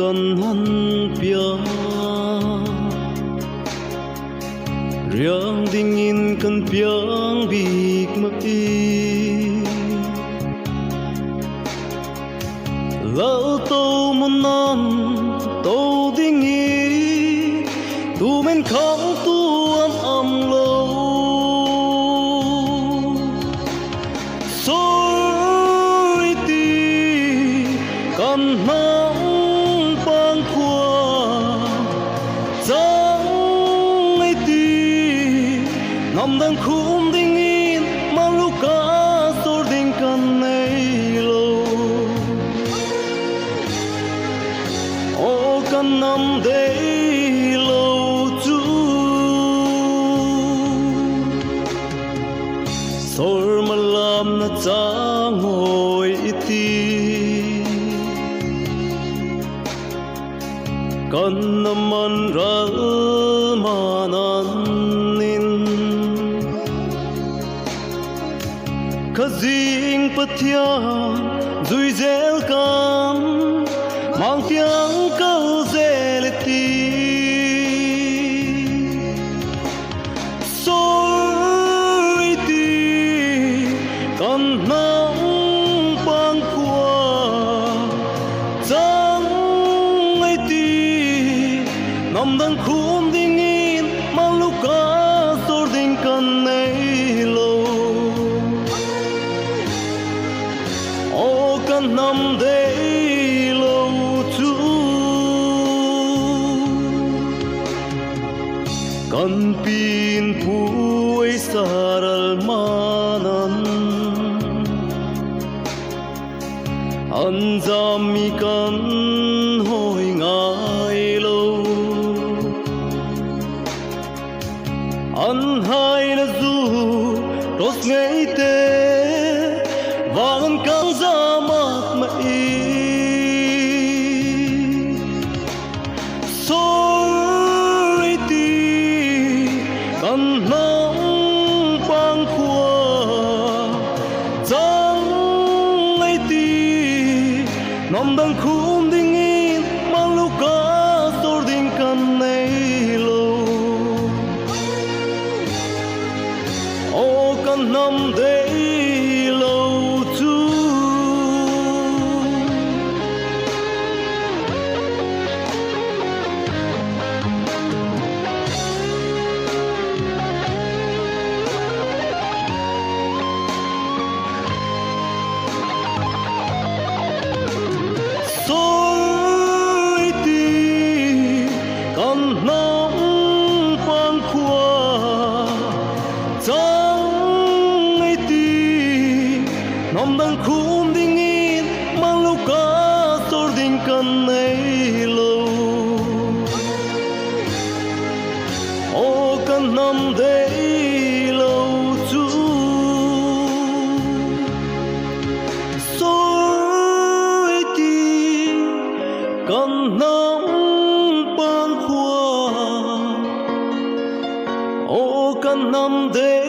cần hắn bia riang dingin kan piang big mai lâu tô mon nan tô dingi tu men khang tu am lâu soi ti kan nang pang qua giang ai ti ngam đang khum dingin maluka sor ding kan nei lo o kan nam dei lo chu sor malam na chang hoi ti kan naman ral mananin khazing pathia zui zel kam mang tiếng câu zeleti soi ti kan nang pang qua giang ai ti ngam đang khum dingin maluka sor ding kan nei lo o kan nam dei lo chu kan pin pui saral manan anjami kan hoi ngai lo an hai na zu ros ngai te vang kang za mak mai soi ti kan nang pang khua giang ai ti nam đang khum dingin maluka sor ding kan nei lo o kan nam dei lo chu soi ti kan nang pang khua giang ai ti nam đang khum dingin maluka sor ding kan nei lo o kan nam dei lo chu soi ti kan nang pang khua o kan nam dei